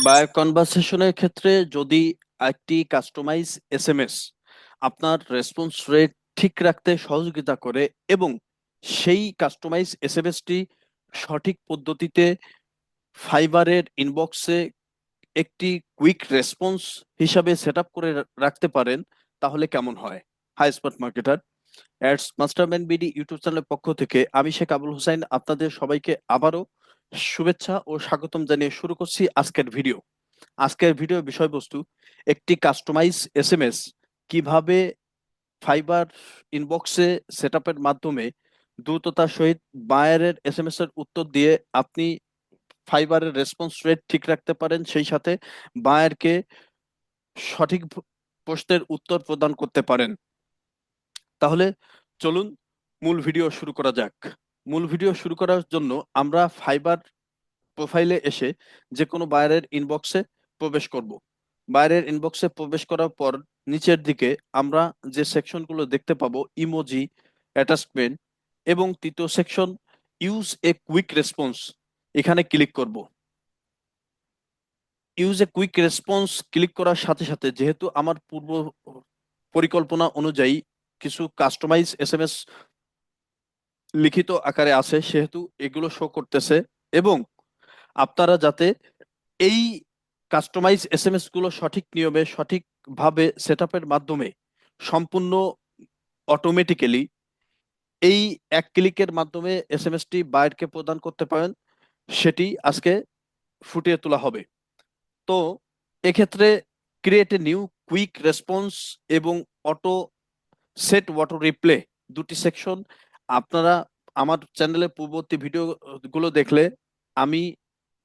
Buyer কনভারসেশনের ক্ষেত্রে যদি একটি কাস্টমাইজ এসএমএস আপনার রেসপন্স রেট ঠিক রাখতে সহযোগিতা করে এবং সেই কাস্টমাইজ এসএমএসটি সঠিক পদ্ধতিতে ফাইবারের ইনবক্সে একটি কুইক রেসপন্স হিসাবে সেট আপ করে রাখতে পারেন, তাহলে কেমন হয়? Hi smart marketer, ads mastermind BD YouTube চ্যানেলের পক্ষ থেকে আমি শেখ আবুল হুসাইন আপনাদের সবাইকে আবারও শুভেচ্ছা ও স্বাগতম জানিয়ে শুরু করছি আজকের ভিডিও। আজকের ভিডিও বিষয়বস্তু: একটি কাস্টমাইজ এসএমএস কিভাবে ফাইবার ইনবক্সে সেটআপের মাধ্যমে দ্রুততার সহিত বায়ারের এসএমএস এর উত্তর দিয়ে আপনি ফাইবারের রেসপন্স রেট ঠিক রাখতে পারেন, সেই সাথে বায়ারকে সঠিক প্রশ্নের উত্তর প্রদান করতে পারেন। তাহলে চলুন মূল ভিডিও শুরু করা যাক। মূল ভিডিও শুরু করার জন্য আমরা ফাইবার প্রোফাইলে এসে যে কোনো বায়ারের ইনবক্সে প্রবেশ করব। বায়ারের ইনবক্সে প্রবেশ করার পর নিচের দিকে আমরা যে সেকশনগুলো দেখতে পাবো, ইমোজি, অ্যাটাচমেন্ট এবং তৃতীয় section use a quick response, এখানে ক্লিক করব। Use a quick response click করার সাথে সাথে যেহেতু আমার পূর্ব পরিকল্পনা অনুযায়ী কিছু কাস্টমাইজ এসএমএস লিখিত আকারে আছে, সেহেতু এগুলো শো করতেছে এবং আপনারা যাতে এই কাস্টমাইজ এসএমএস গুলো সঠিক নিয়মে সঠিকভাবে সেটআপের মাধ্যমে সম্পূর্ণ অটোমেটিক্যালি এই এক ক্লিকের মাধ্যমে এসএমএসটি বায়ারকে প্রদান করতে পারেন, সেটি আজকে ফুটিয়ে তোলা হবে। তো এক্ষেত্রে create a new quick response এবং অটো সেট অটো রিপ্লে, দুটি সেকশন আপনারা আমার চ্যানেলের পূর্ববর্তী ভিডিও গুলো দেখলে আমি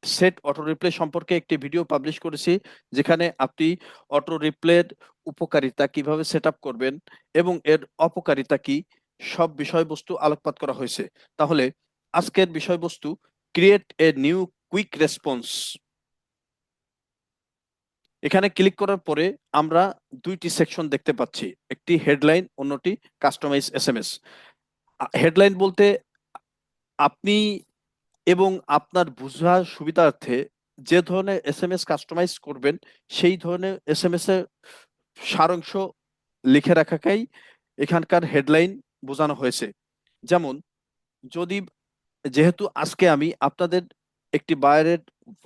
সেট অটো রিপ্লে সম্পর্কে একটি ভিডিও পাবলিশ করেছি, যেখানে আপনি অটো রিপ্লের উপকারিতা কিভাবে সেট আপ করবেন এবং এর অপকারিতা কি, সব বিষয়বস্তু আলোকপাত করা হয়েছে। তাহলে আজকের বিষয়বস্তু create a new quick response. এখানে ক্লিক করার পরে আমরা দুইটি সেকশন দেখতে পাচ্ছি, একটি হেডলাইন, অন্যটি কাস্টমাইজ এসএমএস। হেডলাইন বলতে আপনি এবং আপনার বোঝার সুবিধার্থে যে ধরনের এসএমএস কাস্টমাইজ করবেন সেই ধরনের এসএমএস এর সারাংশ লিখে রাখাকেই এখানকার হেডলাইন বোঝানো হয়েছে। যেমন, যদি যেহেতু আজকে আমি আপনাদের একটি বায়ারের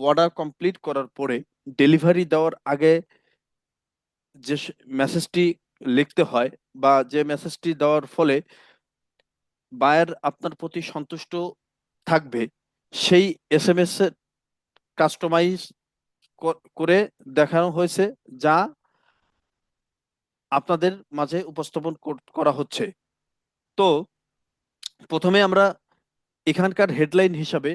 অর্ডার কমপ্লিট করার পরে ডেলিভারি দেওয়ার আগে যে মেসেজটি লিখতে হয় বা যে মেসেজটি দেওয়ার ফলে বায়ার আপনার প্রতি সন্তুষ্ট থাকবে, সেই এসএমএস এর কাস্টমাইজ করে দেখানো হয়েছে, যা আপনাদের মাঝে উপস্থাপন করা হচ্ছে। তো প্রথমে আমরা এখানকার হেডলাইন হিসাবে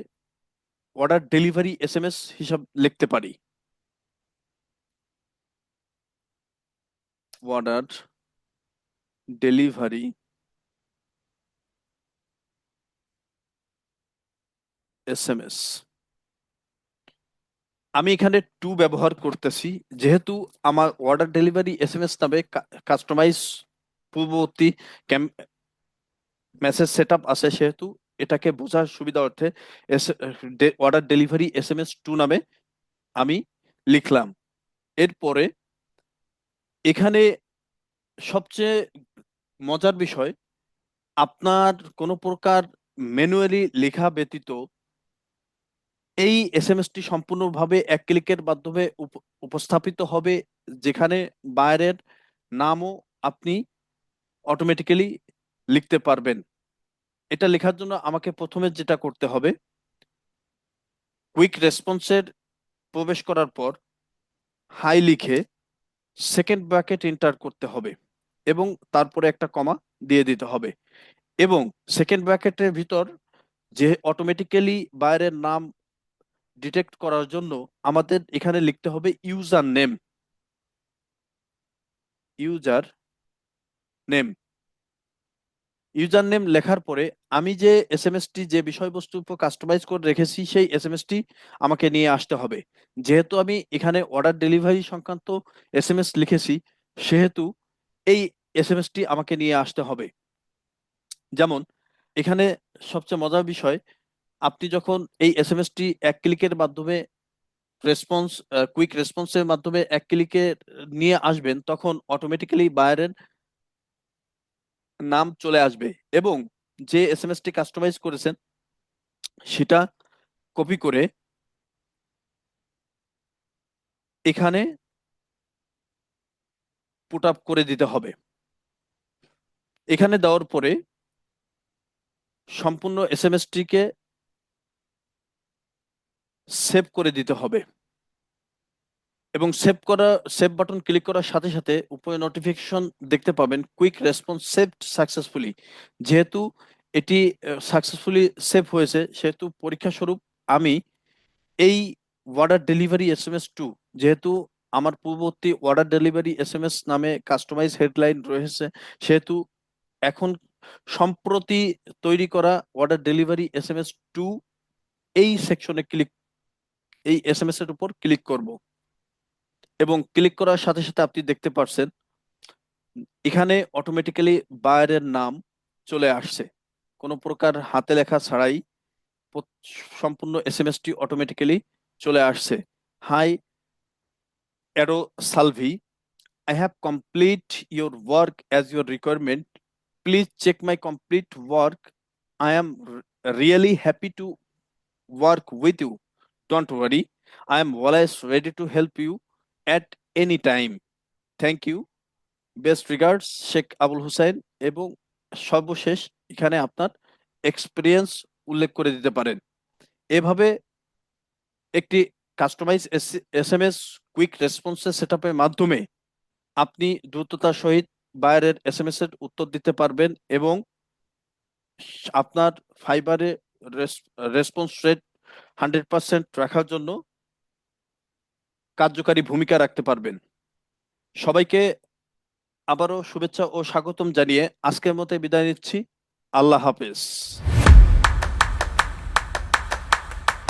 অর্ডার ডেলিভারি এসএমএস হিসাব লিখতে পারি। অর্ডার ডেলিভারি এসএমএস, আমি এখানে টু ব্যবহার করতেছি যেহেতু আমার অর্ডার ডেলিভারি এসএমএস নামে কাস্টমাইজ পূর্ববর্তী মেসেজ সেটআপ আছে, সেহেতু এটাকে বোঝার সুবিধা অর্থে অর্ডার ডেলিভারি এসএমএস টু নামে আমি লিখলাম। এরপরে এখানে সবচেয়ে মজার বিষয়, আপনার কোনো প্রকার ম্যানুয়ালি লেখা ব্যতীত এই এসএমএসটি সম্পূর্ণভাবে এক ক্লিকের মাধ্যমে উপস্থাপিত হবে, যেখানে বায়ারের নামও আপনি অটোমেটিক্যালি লিখতে পারবেন। এটা লেখার জন্য আমাকে প্রথমে যেটা করতে হবে, কুইক রেসপন্সের প্রবেশ করার পর হাই লিখে সেকেন্ড ব্র্যাকেট এন্টার করতে হবে এবং তারপরে একটা কমা দিয়ে দিতে হবে এবং সেকেন্ড ব্র্যাকেটের ভিতর যে অটোমেটিক্যালি বায়ারের নাম ডিটেক্ট করার জন্য আমাদের এখানে লিখতে হবে user name. User name, user name লেখার পরে আমি যে এসএমএসটি যে বিষয়বস্তু উপর কাস্টমাইজ করে রেখেছি সেই এসএমএসটি আমাকে নিয়ে আসতে হবে। যেহেতু আমি এখানে অর্ডার ডেলিভারি সংক্রান্ত এসএমএস লিখেছি, সেহেতু এই এসএমএসটি আমাকে নিয়ে আসতে হবে। যেমন এখানে সবচেয়ে মজার বিষয়, আপনি যখন এই এসএমএসটি এক ক্লিকের মাধ্যমে রেসপন্স, কুইক রেসপন্সের মাধ্যমে এক ক্লিকে নিয়ে আসবেন, তখন অটোমেটিক্যালি বায়ারের নাম চলে আসবে এবং যে এসএমএস টি কাস্টমাইজ করেছেন সেটা কপি করে এখানে পুট আপ করে দিতে হবে। এখানে দেওয়ার পরে সম্পূর্ণ এসএমএস টিকে সেভ করে দিতে হবে এবং সেভ বাটন ক্লিক করার সাথে সাথে উপরে নোটিফিকেশন দেখতে পাবেন, কুইক রেসপন্স সেভড সাকসেসফুলি। যেহেতু এটি সাকসেসফুলি সেভ হয়েছে, সেহেতু পরীক্ষা স্বরূপ আমি এই অর্ডার ডেলিভারি এসএমএস টু, যেহেতু আমার পূর্ববর্তী অর্ডার ডেলিভারি এসএমএস নামে কাস্টমাইজ হেডলাইন রয়েছে, সেহেতু এখন সম্প্রতি তৈরি করা অর্ডার ডেলিভারি এসএমএস টু এই সেকশনে এই এসএমএস এর উপর ক্লিক করব এবং ক্লিক করার সাথে সাথে আপনি দেখতে পাচ্ছেন এখানে অটোমেটিক্যালি বায়ারের নাম চলে আসছে, কোনো প্রকার হাতে লেখা ছাড়াই সম্পূর্ণ এসএমএস টি অটোমেটিক্যালি চলে আসছে। হাই অ্যারো Salvi, I have complete your work as your requirement. Please check my complete work. I am really happy to work with you. Don't worry. I am always ready to help you at any time. Thank you. Best regards, Sheikh Abul Hussain. এবং সর্বশেষ এখানে আপনার experience উল্লেখ করে দিতে পারেন। এভাবে একটি কাস্টমাইজ এসএমএস কুইক রেসপন্সের সেটআপের মাধ্যমে আপনি দ্রুততার সহিত বাইরের এসএমএস এর উত্তর দিতে পারবেন এবং আপনার ফাইবারে রেসপন্স রেট 100% রাখার জন্য কার্যকারী ভূমিকা রাখতে পারবেন। সবাইকে আবারও শুভেচ্ছা ও স্বাগতম জানিয়ে আজকের মতো বিদায় নিচ্ছি। আল্লাহ হাফেজ।